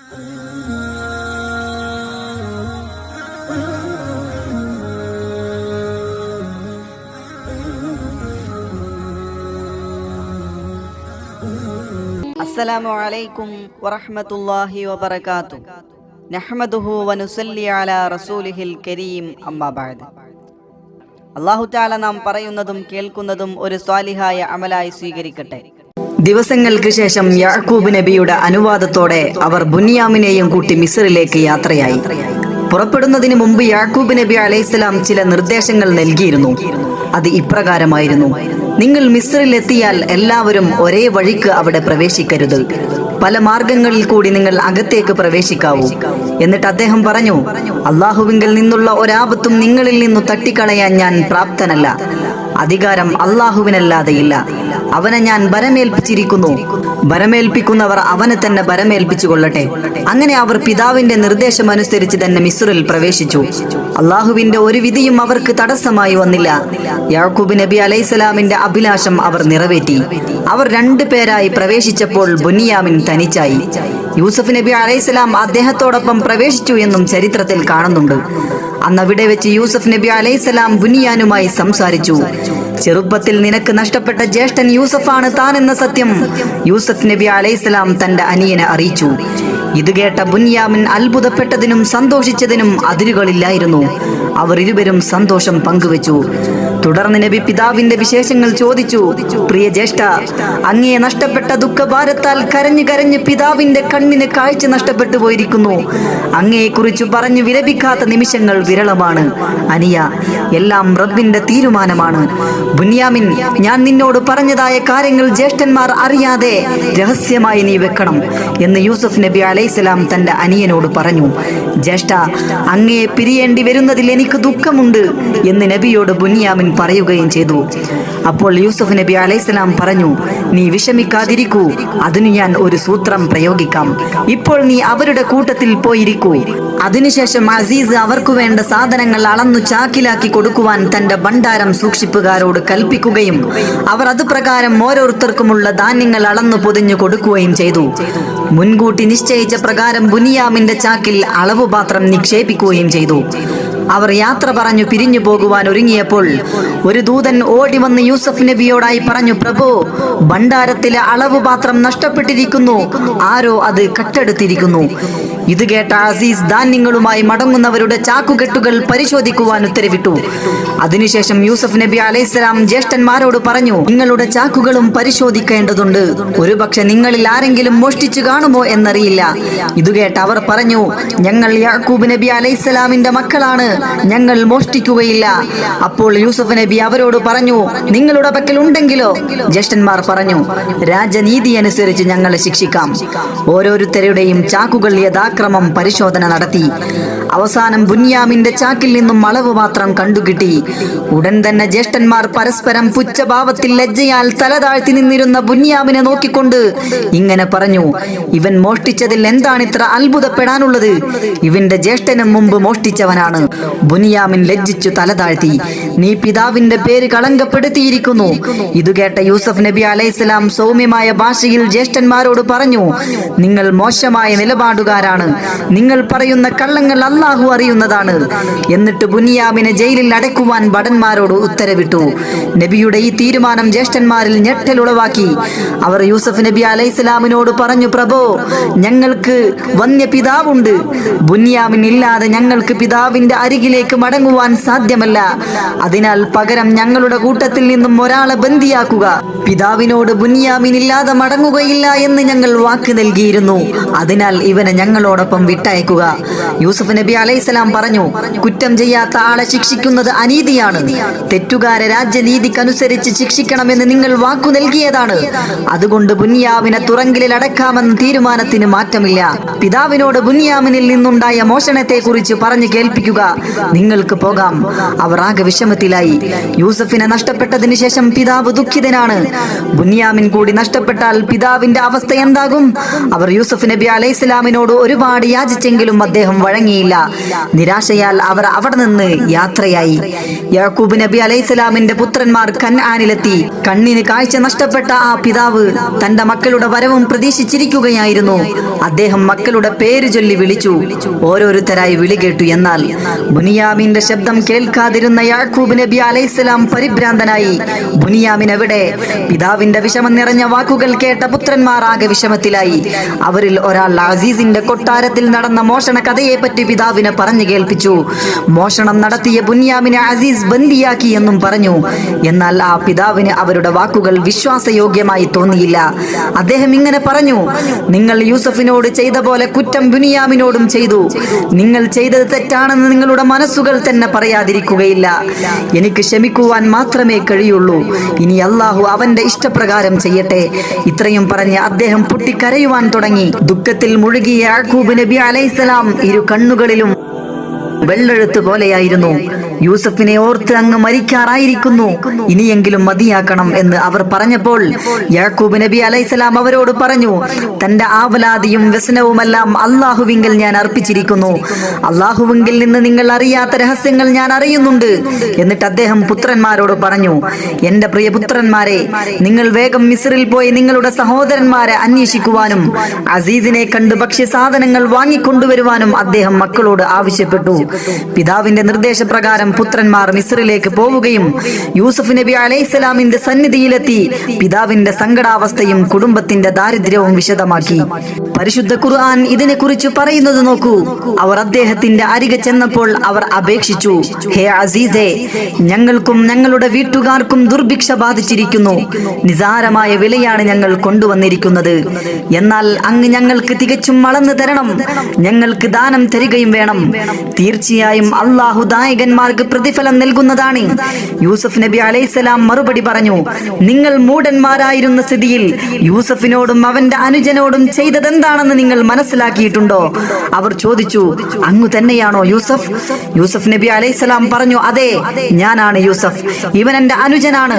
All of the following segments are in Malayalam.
അസ്സലാമു അലൈക്കും വറഹ്മത്തുള്ളാഹി വബറകാതുഹു. നഹ്മദുഹു വനുസല്ലി അലാ റസൂലിഹിൽ കരീം. അമ്മാ ബഅദ്. അല്ലാഹു തആല നാം പറയുന്നതും കേൾക്കുന്നതും ഒരു സ്വാലിഹായ അമലായി സ്വീകരിക്കട്ടെ. ദിവസങ്ങൾക്ക് ശേഷം യാക്കൂബ് നബിയുടെ അനുവാദത്തോടെ അവർ ബുനിയാമിനെയും കൂട്ടി മിസ്റിലേക്ക് യാത്രയായി. പുറപ്പെടുന്നതിന് മുമ്പ് യാക്കൂബ് നബി അലൈഹിസ്സലാം ചില നിർദ്ദേശങ്ങൾ നൽകിയിരുന്നു. അത് ഇപ്രകാരമായിരുന്നു: നിങ്ങൾ മിസ്റിൽ എത്തിയാൽ എല്ലാവരും ഒരേ വഴിക്ക് അവിടെ പ്രവേശിക്കരുത്. പല മാർഗങ്ങളിൽ കൂടി നിങ്ങൾ അകത്തേക്ക് പ്രവേശിക്കാവൂ. എന്നിട്ട് അദ്ദേഹം പറഞ്ഞു, അള്ളാഹുവിങ്കിൽ നിന്നുള്ള ഒരാപത്തും നിങ്ങളിൽ നിന്നു തട്ടിക്കളയാൻ ഞാൻ പ്രാപ്തനല്ല. അധികാരം അള്ളാഹുവിനല്ലാതെയില്ല. അവനെ ഞാൻ ഭരമേൽപ്പിച്ചിരിക്കുന്നു. ഭരമേൽപ്പിക്കുന്നവർ അവനെ തന്നെ ഭരമേൽപ്പിച്ചു കൊള്ളട്ടെ. അങ്ങനെ അവർ പിതാവിന്റെ നിർദ്ദേശമനുസരിച്ച് തന്നെ മിസ്റിൽ പ്രവേശിച്ചു. അള്ളാഹുവിന്റെ ഒരു വിധിയും അവർക്ക് തടസ്സമായി വന്നില്ല. യാക്കൂബ് നബി അലൈഹിസ്സലാമിന്റെ അഭിലാഷം അവർ നിറവേറ്റി. അവർ 2 പേരായി പ്രവേശിച്ചപ്പോൾ ബുനിയാമിൻ തനിച്ചായി. യൂസഫ് നബി അലൈഹിസ്സലാം അദ്ദേഹത്തോടൊപ്പം പ്രവേശിച്ചു എന്നും ചരിത്രത്തിൽ കാണുന്നുണ്ട്. അന്നവിടെ വെച്ച് യൂസഫ് നബി അലൈഹിസ്സലാം ബുനിയാനുമായി സംസാരിച്ചു. ചെറുപ്പത്തിൽ നിനക്ക് നഷ്ടപ്പെട്ട ജ്യേഷ്ഠൻ യൂസഫാണ് താൻ എന്ന സത്യം യൂസഫ് നബി അലൈഹിസ്സലാം തന്റെ അനിയനെ അറിയിച്ചു. ഇത് കേട്ട ബുനിയാമിൻ അത്ഭുതപ്പെട്ടതിനും സന്തോഷിച്ചതിനും അതിരുകളില്ലായിരുന്നു. അവർ ഇരുവരും സന്തോഷം പങ്കുവച്ചു. തുടർന്ന് നബി പിതാവിന്റെ വിശേഷങ്ങൾ ചോദിച്ചു. പ്രിയ ജ്യേഷ്ഠ, അങ്ങയെ നഷ്ടപ്പെട്ട ദുഃഖഭാരത്താൽ കരഞ്ഞു കരഞ്ഞ് പിതാവിന്റെ കണ്ണിന് കാഴ്ച നഷ്ടപ്പെട്ടു പോയിരിക്കുന്നു. അങ്ങയെക്കുറിച്ച് പറഞ്ഞു വിലപിക്കാത്ത നിമിഷങ്ങൾ വിരളമാണ്. അനിയ, എല്ലാം റബ്ബിന്റെ തീരുമാനമാണ്. ബുനിയാമിൻ, ഞാൻ നിന്നോട് പറഞ്ഞതായ കാര്യങ്ങൾ ജ്യേഷ്ഠന്മാർ അറിയാതെ രഹസ്യമായി നീ വെക്കണം എന്ന് യൂസഫ് നബി അലൈഹിസ്സലാം തന്റെ അനിയനോട് പറഞ്ഞു. ജ്യേഷ്ഠ, അങ്ങയെ പിരിയേണ്ടി വരുന്നതിൽ എനിക്ക് ദുഃഖമുണ്ട് എന്ന് നബിയോട് ബുനിയാമിൻ പറയുകയും ചെയ്തു. അപ്പോൾ യൂസഫ് നബി അലൈഹിസ്സലാം പറഞ്ഞു, നീ വിഷമിക്കാതിരിക്കൂ, അതിനു ഞാൻ ഒരു സൂത്രം പ്രയോഗിക്കാം. ഇപ്പോൾ നീ അവരുടെ കൂട്ടത്തിൽ പോയിരിക്കൂ. അതിനുശേഷം അസീസ് അവർക്കു വേണ്ട സാധനങ്ങൾ അളന്നു ചാക്കിലാക്കി കൊടുക്കുവാൻ തന്റെ ഭണ്ഡാരം സൂക്ഷിപ്പുകാരോട് കൽപ്പിക്കുകയും അവർ അതുപ്രകാരം ഓരോരുത്തർക്കുമുള്ള ധാന്യങ്ങൾ അളന്നു പൊതിഞ്ഞു കൊടുക്കുകയും ചെയ്തു. മുൻകൂട്ടി നിശ്ചയിച്ച പ്രകാരം ബുനിയാമിന്റെ ചാക്കിൽ അളവുപാത്രം നിക്ഷേപിക്കുകയും ചെയ്തു. അവർ യാത്ര പറഞ്ഞു പിരിഞ്ഞു പോകുവാൻ ഒരുങ്ങിയപ്പോൾ ഒരു ദൂതൻ ഓടി വന്ന് യൂസഫ് നബിയോടായി പറഞ്ഞു, പ്രഭു, ഭണ്ഡാരത്തിലെ അളവുപാത്രം നഷ്ടപ്പെട്ടിരിക്കുന്നു. ആരോ അത് കട്ടെടുത്തിരിക്കുന്നു. ഇത് കേട്ട അസീസ് ധാന്യങ്ങളുമായി മടങ്ങുന്നവരുടെ ചാക്കുകെട്ടുകൾ പരിശോധിക്കുവാൻ ഉത്തരവിട്ടു. അതിനുശേഷം യൂസഫ് നബി അലൈഹിസ്സലാം ജ്യേഷ്ഠന്മാരോട് പറഞ്ഞു, നിങ്ങളുടെ ചാക്കുകളും പരിശോധിക്കേണ്ടതുണ്ട്. ഒരുപക്ഷെ നിങ്ങളിൽ ആരെങ്കിലും മോഷ്ടിച്ചു കാണുമോ എന്നറിയില്ല. ഇത് കേട്ട് അവർ പറഞ്ഞു, ഞങ്ങൾ യാക്കൂബ് നബി അലൈഹിസ്സലാമിന്റെ മക്കളാണ്, ഞങ്ങൾ മോഷ്ടിക്കുകയില്ല. അപ്പോൾ യൂസഫ് നബി അവരോട് പറഞ്ഞു, നിങ്ങളുടെ പക്കൽ ഉണ്ടെങ്കിലോ? ജ്യേഷ്ഠന്മാർ പറഞ്ഞു, രാജനീതി അനുസരിച്ച് ഞങ്ങളെ ശിക്ഷിക്കാം. ഓരോരുത്തരുടെയും ചാക്കുകൾ യഥാക്രമം പരിശോധന നടത്തി. അവസാനം ബുനിയാമിന്റെ ചാക്കിൽ നിന്നും അളവ് മാത്രം കണ്ടുകിട്ടി. ഉടൻ തന്നെ ജ്യേഷ്ഠന്മാർ പരസ്പരം പുച്ഛഭാവത്തിൽ ലജ്ജയാൽ തല താഴ്ത്തി നിന്നിരുന്ന ബുനിയാമിനെ നോക്കിക്കൊണ്ട് ഇങ്ങനെ പറഞ്ഞു, ഇവൻ മോഷ്ടിച്ചതിൽ എന്താണ് ഇത്ര അത്ഭുതപ്പെടാനുള്ളത്? ഇവന്റെ ജ്യേഷ്ഠനും മുമ്പ് മോഷ്ടിച്ചവനാണ്. ബുനിയാമിൻ ലജ്ജിച്ചു തല താഴ്ത്തി. നീ പിതാവിന്റെ പേര് കളങ്കപ്പെടുത്തിയിരിക്കുന്നു. ഇത് കേട്ട യൂസഫ് നബി അലൈഹിസ്സലാം സൗമ്യമായ ഭാഷയിൽ ജ്യേഷ്ഠന്മാരോട് പറഞ്ഞു, നിങ്ങൾ മോശമായ നിലപാടുകാരാണ്. നിങ്ങൾ പറയുന്ന കള്ളങ്ങൾ അല്ലാഹു അറിയുന്നതാണ്. എന്നിട്ട് ബുനിയാമിനെ ജയിലിൽ അടയ്ക്കുവാൻ ഭടന്മാരോട് ഉത്തരവിട്ടു. നബിയുടെ ഈ തീരുമാനം ജ്യേഷ്ഠന്മാരിൽ ഞെട്ടലുളവാക്കി. അവർ യൂസഫ് നബി അലൈഹിസ്സലാമിനോട് പറഞ്ഞു, പ്രഭോ, ഞങ്ങൾക്ക് വന്യ പിതാവുണ്ട്. ബുനിയാമിൻ ഇല്ലാതെ ഞങ്ങൾക്ക് പിതാവിന്റെ അരികിലേക്ക് മടങ്ങുവാൻ സാധ്യമല്ല. അതിനാൽ പകരം ഞങ്ങളുടെ കൂട്ടത്തിൽ നിന്നും ഒരാളെ ബന്ദിയാക്കുക. പിതാവിനോട് ബുനിയാമിൻ ഇല്ലാതെ മടങ്ങുകയില്ല എന്ന് ഞങ്ങൾ വാക്ക് നൽകിയിരുന്നു. അതിനാൽ ഇവനെ ഞങ്ങളോടൊപ്പം വിട്ടയക്കുക. യൂസഫ് നബി അലൈഹിസ്സലാം പറഞ്ഞു, കുറ്റം ചെയ്യാത്ത ആളെ ശിക്ഷിക്കുന്നത് അനീതിയാണ്. തെറ്റുകാരെ രാജ്യനീതിക്കനുസരിച്ച് ശിക്ഷിക്കണമെന്ന് നിങ്ങൾ വാക്കു നൽകിയതാണ്. അതുകൊണ്ട് ബുനിയാമിനെ തുറങ്കിലിൽ അടക്കാമെന്ന തീരുമാനത്തിന് മാറ്റമില്ല. പിതാവിനോട് ബുനിയാമിനിൽ നിന്നുണ്ടായ മോഷണത്തെ കുറിച്ച് പറഞ്ഞു കേൾപ്പിക്കുക. നിങ്ങൾക്ക് പോകാം. അവർ ആകെ വിഷമത്തിലായി. യൂസഫിനെ നഷ്ടപ്പെട്ടതിന് ശേഷം പിതാവ് ദുഃഖിതനാണ്. ബുനിയാമിൻ കൂടി നഷ്ടപ്പെട്ടാൽ പിതാവിന്റെ അവസ്ഥ എന്താകും? അവർ യൂസഫ് നബി അലൈഹിസ്സലാമിനോട് ഒരു ഒരുപാട് യാചിച്ചെങ്കിലും അദ്ദേഹം വഴങ്ങിയില്ല. നിരാശയാൽ അവർ അവിടെ നിന്ന് യാത്രയായി. യാക്കൂബ് നബി അലൈഹിസ്സലാമിന്റെ പുത്രന്മാർ കൻആനിലെത്തി. കണ്ണിന് കാഴ്ച നഷ്ടപ്പെട്ട ആ പിതാവ് തന്റെ മക്കളുടെ വരവും പ്രതീക്ഷിച്ചിരിക്കുകയായിരുന്നു. അദ്ദേഹം മക്കളുടെ പേര് ചൊല്ലി വിളിച്ചു. ഓരോരുത്തരായി വിളി കേട്ടു. എന്നാൽ ബുനിയാമിന്റെ ശബ്ദം കേൾക്കാതിരുന്ന യാക്കൂബ് നബി അലൈഹിസ്സലാം പരിഭ്രാന്തനായി. ബുനിയാമിൻ എവിടെ? പിതാവിന്റെ വിഷമം നിറഞ്ഞ വാക്കുകൾ കേട്ട പുത്രന്മാർ ആകെ വിഷമത്തിലായി. അവരിൽ ഒരാൾ അസീസിന്റെ കൊട്ടാരത്തിൽ നടന്ന മോഷണ കഥയെ പറ്റി പിതാവിനെ പറഞ്ഞു കേൾപ്പിച്ചു. മോഷണം നടത്തിയ ബുനിയാമിനെ അസീസ് ബന്ദിയാക്കി എന്നും പറഞ്ഞു. എന്നാൽ ആ പിതാവിന് അവരുടെ വാക്കുകൾ വിശ്വാസയോഗ്യമായി തോന്നിയില്ല. അദ്ദേഹം ഇങ്ങനെ പറഞ്ഞു: നിങ്ങൾ യൂസഫിനോട് ചെയ്ത പോലെ കുറ്റം ബുനിയാമിനോടും ചെയ്തു. നിങ്ങൾ ചെയ്തത് തെറ്റാണെന്ന് നിങ്ങളുടെ മനസ്സുകൾ തന്നെ പറയാതിരിക്കുകയില്ല. എനിക്ക് ക്ഷമിക്കുവാൻ മാത്രമേ കഴിയുള്ളൂ. ഇനി അല്ലാഹു അവന്റെ ഇഷ്ടപ്രകാരം ചെയ്യട്ടെ. ഇത്രയും പറഞ്ഞ് അദ്ദേഹം പൊട്ടിക്കരയുവാൻ തുടങ്ങി. ദുഃഖത്തിൽ മുഴുകിയ യാക്കൂബ് നബി അലൈഹിസ്സലാം ഇരു കണ്ണുകളിലും വെള്ളെഴുത്ത് പോലെയായിരുന്നു. യൂസഫിനെ ഓർത്ത് അങ്ങ് മരിക്കാറായിരിക്കുന്നു, ഇനിയെങ്കിലും മതിയാക്കണം എന്ന് അവർ പറഞ്ഞപ്പോൾ യാക്കൂബ് നബി അലൈഹിസ്സലാം അവരോട് പറഞ്ഞു: തന്റെ ആവലാതിയും വ്യസനവുമെല്ലാം അള്ളാഹുവിങ്കിൽ ഞാൻ അർപ്പിച്ചിരിക്കുന്നു. അള്ളാഹുവിങ്കിൽ നിന്ന് നിങ്ങൾ അറിയാത്ത രഹസ്യങ്ങൾ ഞാൻ അറിയുന്നുണ്ട്. എന്നിട്ട് അദ്ദേഹം പുത്രന്മാരോട് പറഞ്ഞു: എന്റെ പ്രിയ പുത്രന്മാരെ, നിങ്ങൾ വേഗം മിസ്രിൽ പോയി നിങ്ങളുടെ സഹോദരന്മാരെ അന്വേഷിക്കുവാനും അസീസിനെ കണ്ട് ഭക്ഷ്യസാധനങ്ങൾ വാങ്ങിക്കൊണ്ടുവരുവാനും അദ്ദേഹം മക്കളോട് ആവശ്യപ്പെട്ടു. പിതാവിന്റെ നിർദ്ദേശപ്രകാരം പുത്രന്മാർ മിസ്രിലേക്ക് പോവുകയും യൂസഫ് നബി അലൈഹിസ്സലാമിന്റെ സന്നിധിയിലെത്തി പിതാവിന്റെ സങ്കടാവസ്ഥയും കുടുംബത്തിന്റെ ദാരിദ്ര്യവും വിശദമാക്കി. പരിശുദ്ധ ഖുർആൻ ഇതിനെ കുറിച്ച് പറയുന്നത് നോക്കൂ. അവർ അദ്ദേഹത്തിന്റെ അരികെ ചെന്നപ്പോൾ അവർ അപേക്ഷിച്ചു: ഹേ അസീസേ, ഞങ്ങൾക്കും ഞങ്ങളുടെ വീട്ടുകാർക്കും ദുർഭിക്ഷ ബാധിച്ചിരിക്കുന്നു. നിസാരമായ വിലയാണ് ഞങ്ങൾ കൊണ്ടുവന്നിരിക്കുന്നത്. എന്നാൽ അങ്ങ് ഞങ്ങൾക്ക് തികച്ചും അളന്നു തരണം. ഞങ്ങൾക്ക് ദാനം തരികയും വേണം. തീർച്ചയായും അല്ലാഹു ദായകന്മാർക്ക് പ്രതിഫലം നൽകുന്നതാണ്. യൂസഫ് നബി അലൈഹിസ്സലാം മറുപടി പറഞ്ഞു: നിങ്ങൾ മൂഢന്മാരായിരുന്ന സ്ഥിതിയിൽ യൂസഫിനോടും അവന്റെ അനുജനോടും ചെയ്തതെന്താണെന്ന് നിങ്ങൾ മനസ്സിലാക്കിയിട്ടുണ്ടോ? അവർ ചോദിച്ചു: അങ്ങു തന്നെയാണോ യൂസഫ്? യൂസഫ് നബി അലൈഹിസ്സലാം പറഞ്ഞു: അതെ, ഞാനാണ് യൂസഫ്. ഇവൻ എന്റെ അനുജനാണ്.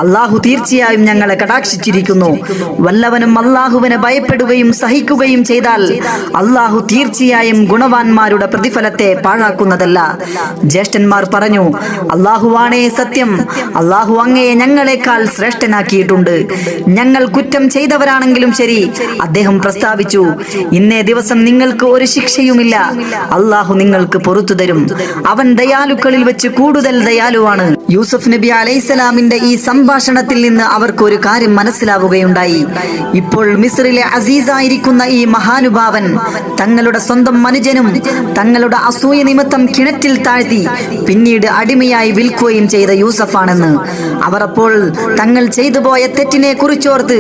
അല്ലാഹു തീർച്ചയായും ഞങ്ങളെ കടാക്ഷിച്ചിരിക്കുന്നു. വല്ലവനും അല്ലാഹുവിനെ ഭയപ്പെടുകയും സഹിക്കുകയും ചെയ്താൽ അല്ലാഹു തീർച്ചയായും ഗുണവാന്മാരുടെ പ്രതിഫലത്തെ പാഴാക്കുന്നതല്ല. ജ്യേഷ്ഠന്മാർ പറഞ്ഞു: അല്ലാഹുവാണേ സത്യം. അല്ലാഹു അങ്ങയെ ഞങ്ങളെക്കാൾ ശ്രേഷ്ഠനാക്കിയിട്ടുണ്ട്. ഞങ്ങൾ കുറ്റം ചെയ്തവരാണെങ്കിലും ശരി. അദ്ദേഹം പ്രസ്താവിച്ചു: ഇന്നേ ദിവസം നിങ്ങൾക്ക് ഒരു ശിക്ഷയുമില്ല. അല്ലാഹു നിങ്ങൾക്ക് പുറത്തു തരും. അവൻ ദയാലുക്കളിൽ വെച്ച് കൂടുതൽ ദയാലുവാണ്. യൂസഫ് നബി അലൈഹിസ്സലാമിന്റെ ഈ സംഭാഷണത്തിൽ നിന്ന് അവർക്ക് ഒരു കാര്യം മനസ്സിലാവുകയുണ്ടായി. ഇപ്പോൾ മിസ്രിലെ അസീസായിരിക്കുന്ന ഈ മഹാനുഭാവൻ തങ്ങളുടെ സ്വന്തം മനുജനും തങ്ങളുടെ അസൂയ നിമിത്തം കിണറ്റിൽ താഴ്ത്തി പിന്നീട് അടിമയായി വിൽക്കുകയും ചെയ്ത യൂസഫാണെന്ന്. അവർ അപ്പോൾ തങ്ങൾ ചെയ്തു പോയ തെറ്റിനെ കുറിച്ചോർത്ത്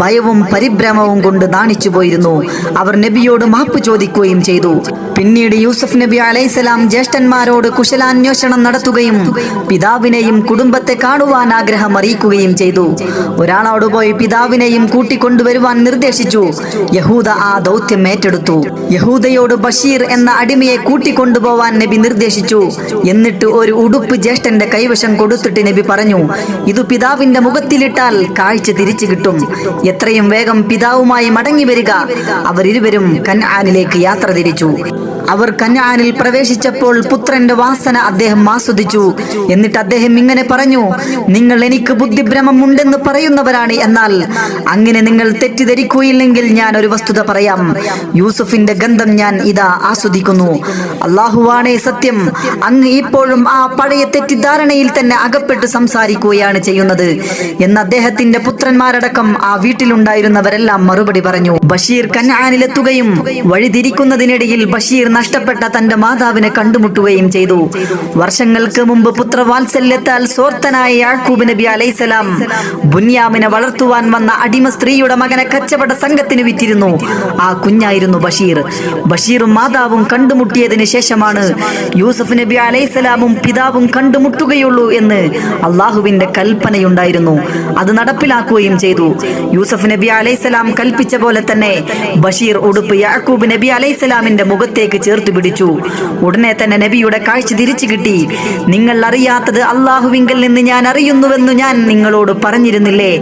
ഭയവും പരിഭ്രമവും കൊണ്ട് നാണിച്ചു പോയിരുന്നു. അവർ നബിയോട് മാപ്പ് ചോദിക്കുകയും ചെയ്തു. പിന്നീട് യൂസഫ് നബി അലൈഹിസ്സലാം ജ്യേഷ്ഠന്മാരോട് കുശലാന്വേഷണം നടത്തുകയും പിതാവിനെയും കുടുംബത്തെ കാണുവാൻ ആഗ്രഹം അറിയിക്കുകയും ചെയ്തു. ഒരാളോട് പോയി പിതാവിനെയും കൂട്ടിക്കൊണ്ടുവരുവാൻ നിർദ്ദേശിച്ചു. യഹൂദ ആ ദൗത്യം ഏറ്റെടുത്തു. യഹൂദയോട് ബഷീർ എന്ന അടിമയെ കൂട്ടിക്കൊണ്ടുപോവാൻ നബി നിർദ്ദേശിച്ചു. എന്നിട്ട് ഒരു ഉടുപ്പ് ജ്യേഷ്ഠന്റെ കൈവശം കൊടുത്തിട്ട് നബി പറഞ്ഞു: ഇതു പിതാവിന്റെ മുഖത്തിലിട്ടാൽ കാഴ്ച തിരിച്ചു കിട്ടും. എത്രയും വേഗം പിതാവുമായി മടങ്ങി വരിക. അവരിരുവരും കൻആനിലേക്ക് യാത്ര തിരിച്ചു. അവർ കൻആനിൽ പ്രവേശിച്ചപ്പോൾ പുത്രന്റെ വാസന അദ്ദേഹം ആസ്വദിച്ചു. എന്നിട്ട് അദ്ദേഹം ഇങ്ങനെ പറഞ്ഞു: നിങ്ങൾ എനിക്ക് ബുദ്ധിഭ്രമം ഉണ്ടെന്ന് പറയുന്നവരാണ്. എന്നാൽ അങ്ങനെ നിങ്ങൾ തെറ്റിദ്ധരിക്കുകയില്ലെങ്കിൽ ഞാൻ ഒരു വസ്തുത പറയാം. യൂസഫിന്റെ ഗന്ധം ഞാൻ ഇതാ ആസ്വദിക്കുന്നു. അല്ലാഹുവാണേ സത്യം, അങ്ങ് ഇപ്പോഴും ആ പഴയ തെറ്റിദ്ധാരണയിൽ തന്നെ അകപ്പെട്ട് സംസാരിക്കുകയാണ് ചെയ്യുന്നത് എന്ന് അദ്ദേഹത്തിന്റെ പുത്രന്മാരടക്കം ആ വീട്ടിലുണ്ടായിരുന്നവരെല്ലാം മറുപടി പറഞ്ഞു. ബഷീർ കൻആനിലെത്തുകയും വഴിതിരിക്കുന്നതിനിടയിൽ ബഷീർ നഷ്ടപ്പെട്ട തന്റെ മാതാവിനെ കണ്ടുമുട്ടുകയും ചെയ്തു. വർഷങ്ങൾക്ക് മുമ്പ് പുത്രവാത്സല്യത്താൽ സ്വാർത്ഥനായ യാക്കൂബ് നബി അലൈഹിസ്സലാം ബുന്യാമിനെ വളർത്തുവാൻ വന്ന അടിമ സ്ത്രീയുടെ മകനെ കച്ചവട സംഘത്തിന് വിറ്റിരുന്നു. ആ കുഞ്ഞായിരുന്നു ബഷീർ. ബഷീറും മാതാവും കണ്ടുമുട്ടിയതിന് ശേഷമാണ് യൂസഫ് നബി അലൈഹിസ്സലാമും പിതാവും കണ്ടുമുട്ടുകയുള്ളൂ എന്ന് അള്ളാഹുവിന്റെ കൽപ്പനയുണ്ടായിരുന്നു. അത് നടപ്പിലാക്കുകയും ചെയ്തു. യൂസഫ് നബി അലൈഹിസ്സലാം കൽപ്പിച്ച പോലെ തന്നെ ബഷീർ ഉടുപ്പ് യാക്കൂബ് നബി അലൈഹിസ്സലാമിന്റെ മുഖത്തേക്ക് ചേർത്ത് പിടിച്ചു. ഉടനെ തന്നെ നബിയുടെ കാഴ്ച തിരിച്ചു കിട്ടി. നിങ്ങൾ അറിയാത്തത് അള്ളാഹുവിങ്കൽ നിന്ന് ഞാൻ അറിയുന്നുവെന്ന് ഞാൻ നിങ്ങളോട് പറഞ്ഞിരുന്നില്ലേ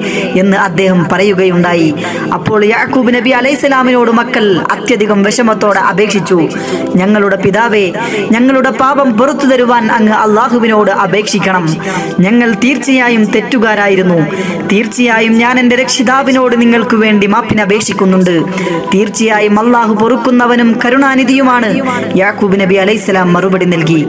എന്ന് അദ്ദേഹം പറയുകയുണ്ടായി. അപ്പോൾ യാക്കൂബ് നബി അലൈഹിസ്സലാമിനോട് മക്കൾ അത്യധികം വിഷമത്തോടെ അപേക്ഷിച്ചു, ഞങ്ങളുടെ പിതാവേ, ഞങ്ങളുടെ പാപം പുറത്തു തരുവാൻ അങ്ങ് അള്ളാഹുവിനോട് അപേക്ഷിക്കണം. ഞങ്ങൾ തീർച്ചയായും തെറ്റുകാരായിരുന്നു. തീർച്ചയായും ഞാൻ എൻ്റെ രക്ഷിതാവിനോട് നിങ്ങൾക്ക് വേണ്ടി മാപ്പിന് അപേക്ഷിക്കുന്നുണ്ട്. തീർച്ചയായും അള്ളാഹു പൊറുക്കുന്നവനും കരുണാനിധിയുമാണ്. യാക്കൂബ് നബി അലൈഹിസ്സലാം മറുപടി നൽകി.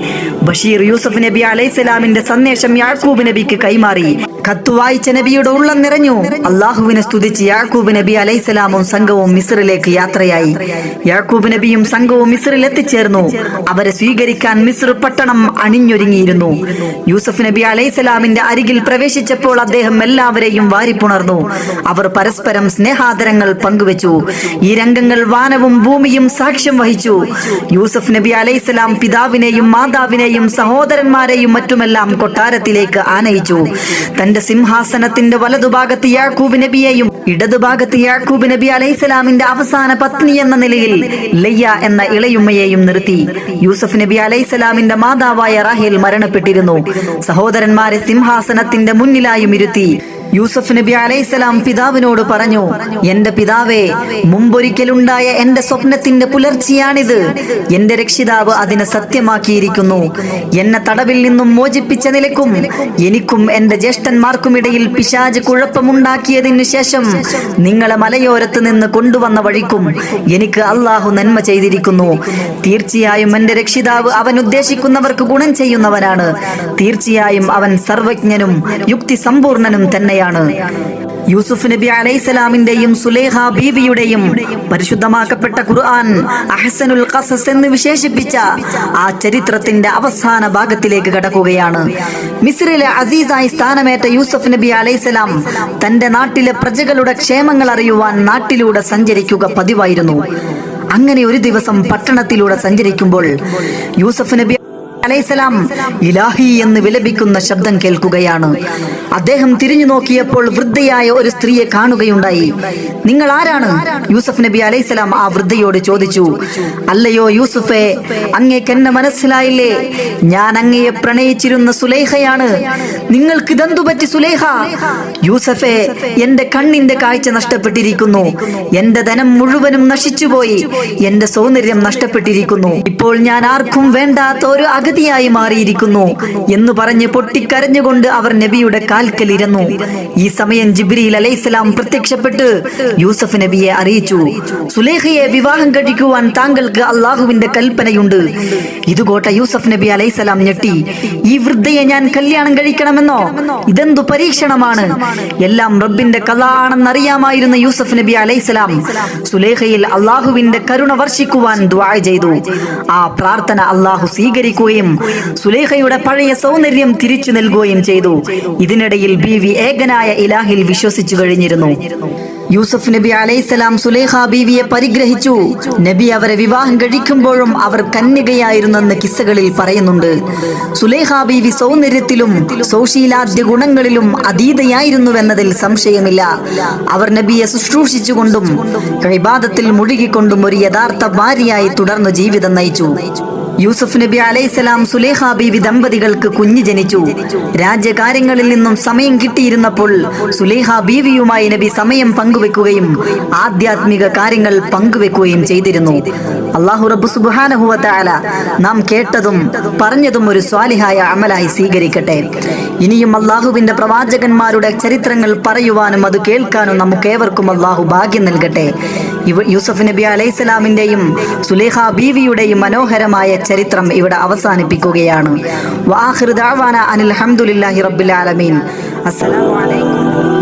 ബഷീർ യൂസഫ് നബി അലൈഹിസ്സലാമിന്റെ സന്ദേശം യാക്കൂബ് നബിക്ക് കൈമാറി. കത്ത് വായിച്ച നബിയുടെ ഉള്ളം നിറഞ്ഞു. അള്ളാഹുവിനെ സ്തുതിച്ച് യാക്കൂബ് നബി അലൈഹിസ്സലാമും സംഘവും മിസ്റിലേക്ക് യാത്രയായി. യാക്കൂബ് നബിയും സംഘവും മിസ്റിൽ എത്തിച്ചേർന്നു. അവരെ സ്വീകരിക്കാൻ മിസ്ർ പട്ടണം അണിഞ്ഞൊരുങ്ങിയിരുന്നു. യൂസഫ് നബി അലൈഹിസ്സലാമിന്റെ അരികിൽ പ്രവേശിച്ചപ്പോൾ അദ്ദേഹം എല്ലാവരെയും വാരിപ്പുണർന്നു. അവർ പരസ്പരം സ്നേഹാദരങ്ങൾ പങ്കുവച്ചു. ഈ രംഗങ്ങൾ വാനവും ഭൂമിയും സാക്ഷ്യം വഹിച്ചു. യൂസഫ് നബി അലൈഹിസ്സലാം പിതാവിനെയും മാതാവിനെയും സഹോദരന്മാരെയും മറ്റുമെല്ലാം കൊട്ടാരത്തിലേക്ക് ആനയിച്ചു. തന്റെ സിംഹാസനത്തിന്റെ വലതുഭാഗത്ത് യാക്കൂബ് നബിയെയും ഇടതുഭാഗത്ത് യാക്കൂബ് നബി അലൈഹിസ്സലാമിന്റെ അവസാന പത്നി എന്ന നിലയിൽ ലയ്യ എന്ന ഇളയുമ്മയെയും നിർത്തി. യൂസഫ് നബി അലൈഹിസ്സലാമിന്റെ മാതാവായ റാഹേൽ മരണപ്പെട്ടിരുന്നു. സഹോദരന്മാരെ സിംഹാസനത്തിന്റെ മുന്നിലായും ഇരുത്തി. യൂസഫ് നബി അലൈഹിസ്സലാം പിതാവിനോട് പറഞ്ഞു, എന്റെ പിതാവേ, മുമ്പൊരിക്കലുണ്ടായ എന്റെ സ്വപ്നത്തിന്റെ പുലർച്ചയാണിത്. എന്റെ രക്ഷിതാവ് അതിനെ സത്യമാക്കിയിരിക്കുന്നു. എന്നെ തടവിൽ നിന്നും മോചിപ്പിച്ച നിലക്കും എനിക്കും എന്റെ ജ്യേഷ്ഠന്മാർക്കുമിടയിൽ പിശാച് കുഴപ്പമുണ്ടാക്കിയതിനു ശേഷം നിങ്ങളെ മലയോരത്ത് നിന്ന് കൊണ്ടുവന്ന വഴിക്കും എനിക്ക് അള്ളാഹു നന്മ ചെയ്തിരിക്കുന്നു. തീർച്ചയായും എന്റെ രക്ഷിതാവ് അവൻ ഉദ്ദേശിക്കുന്നവർക്ക് ഗുണം ചെയ്യുന്നവനാണ്. തീർച്ചയായും അവൻ സർവജ്ഞനും യുക്തി സമ്പൂർണനും തന്നെ. യൂസുഫ് നബി അലൈഹിസ്സലാമിന്റെയും സുലൈഹ ബീവിയുടെയും പരിശുദ്ധമാക്കപ്പെട്ട ഖുർആൻ അഹ്സനുൽ ഖസസ് എന്ന് വിശേഷിപ്പിച്ച ആ ചരിത്രത്തിന്റെ അവസാന ഭാഗത്തിലേക്ക് കടക്കുകയാണ്. മിസ്രിലെ അസീസായി സ്ഥാനമേറ്റ യൂസുഫ് നബി അലൈഹിസ്സലാം തന്റെ നാട്ടിലെ പ്രജകളുടെ ക്ഷേമങ്ങൾ അറിയുവാൻ നാട്ടിലൂടെ സഞ്ചരിക്കുക പതിവായിരുന്നു. അങ്ങനെ ഒരു ദിവസം പട്ടണത്തിലൂടെ സഞ്ചരിക്കുമ്പോൾ യൂസുഫ് നബി അലൈഹിസ്സലാം ഇലാഹി എന്ന് വിലപിക്കുന്ന ശബ്ദം കേൾക്കുകയാണ്. അദ്ദേഹം തിരിഞ്ഞു നോക്കിയപ്പോൾ വൃദ്ധയായ ഒരു സ്ത്രീയെ കാണുകയുണ്ടായി. നിങ്ങൾ ആരാണ്? യൂസഫ് നബി അലൈഹിസ്സലാം ആ വൃദ്ധയോട് ചോദിച്ചു. അല്ലയോ യൂസുഫേ, അങ്ങേക്ക് എന്നെ മനസ്സിലായില്ലേ? ഞാൻ അങ്ങയെ പ്രണയിച്ചിരുന്ന സുലൈഖയാണ്. നിങ്ങൾക്ക് ഇതെന്തു പറ്റി സുലൈഖ? യൂസഫേ, എന്റെ കണ്ണിന്റെ കാഴ്ച നഷ്ടപ്പെട്ടിരിക്കുന്നു. എന്റെ ധനം മുഴുവനും നശിച്ചുപോയി. എന്റെ സൗന്ദര്യം നഷ്ടപ്പെട്ടിരിക്കുന്നു. ഇപ്പോൾ ഞാൻ ആർക്കും വേണ്ടാത്ത ഒരു അഗതിയായി മാറിയിരിക്കുന്നു എന്ന് പറഞ്ഞ് പൊട്ടിക്കരഞ്ഞുകൊണ്ട് അവർ നബിയുടെ കാൽക്കലിരുന്നു. ഈ സമയം ജിബ്രീൽ അലൈഹിസ്സലാം പ്രത്യക്ഷപ്പെട്ട് യൂസഫ് നബിയെ അറിയിച്ചു, സുലൈഖയെ വിവാഹം കഴിക്കുവാൻ താങ്കൾക്ക് അള്ളാഹുവിന്റെ കൽപ്പനയുണ്ട്. ഇതുകോട്ട യൂസഫ് നബി അലൈഹിസ്സലാം ഞെട്ടി. ഈ വൃദ്ധയെ ഞാൻ കല്യാണം കഴിക്കണമെന്നോ? ഇതെന്തു പരീക്ഷണമാണ്? എല്ലാം റബ്ബിന്റെ കഥ ആണെന്നറിയാമായിരുന്ന യൂസഫ് നബി അലൈഹിസ്സലാം സുലൈഖയിൽ അള്ളാഹുവിന്റെ കരുണ വർഷിക്കുവാൻ ദുആ ചെയ്തു. ആ പ്രാർത്ഥന അള്ളാഹു സ്വീകരിക്കുകയും സുലൈഖയുടെ പഴയ സൗന്ദര്യം തിരിച്ചു നൽകുകയും ചെയ്തു. ഇതിനിടയിൽ ബീവി ഏകനായ ഇലാഹിൽ വിശ്വസിച്ചു കഴിഞ്ഞിരുന്നു. യൂസഫ് നബി അലൈഹിസ്സലാം സുലൈഖ ബീവിയെ പരിഗ്രഹിച്ചു. നബി അവരെ വിവാഹം കഴിക്കുമ്പോഴും അവർ കന്യകയായിരുന്നെന്ന് കിസ്സകളിൽ പറയുന്നുണ്ട്. സുലൈഖ ബീവി സൗന്ദര്യത്തിലും സൗശീലാദ്യ ഗുണങ്ങളിലും അതീതയായിരുന്നുവെന്നതിൽ സംശയമില്ല. അവർ നബിയെ ശുശ്രൂഷിച്ചുകൊണ്ടും ഇബാദത്തിൽ മുഴുകിക്കൊണ്ടും ഒരു യഥാർത്ഥ ഭാര്യയായി തുടർന്ന് ജീവിതം നയിച്ചു. യൂസഫ് നബി അലൈഹിസ്സലാം സുലൈഖ ബീവി ദമ്പതികൾക്ക് കുഞ്ഞ് ജനിച്ചു. രാജ്യകാര്യങ്ങളിൽ നിന്നും സമയം കിട്ടിയിരുന്നപ്പോൾ സുലൈഖ ബീവിയുമായി നബി സമയം പങ്കുവെക്കുകയും ആധ്യാത്മിക കാര്യങ്ങൾ പങ്കുവെക്കുകയും ചെയ്തിരുന്നു. അല്ലാഹു റബ്ബ് സുബ്ഹാനഹു വ തആല നാം കേട്ടതും പറഞ്ഞതും ഒരു സ്വാലിഹായ അമലായി സ്വീകരിക്കട്ടെ. ഇനിയും അല്ലാഹുവിന്റെ പ്രവാചകന്മാരുടെ ചരിത്രങ്ങൾ പറയുവാനും അത് കേൾക്കാനും നമുക്കേവർക്കും അല്ലാഹു ഭാഗ്യം നൽകട്ടെ. യൂസഫ് നബി അലൈഹിസ്സലാമിന്റെയും സുലൈഖ ബീവിയുടെയും മനോഹരമായ ചരിത്രം ഇവിടെ അവസാനിപ്പിക്കുകയാണ്. വആഖിറു ദഅവാന അനിൽ ഹംദുലില്ലാഹി റബ്ബിൽ ആലമീൻ. അസ്സലാമു അലൈക്കും.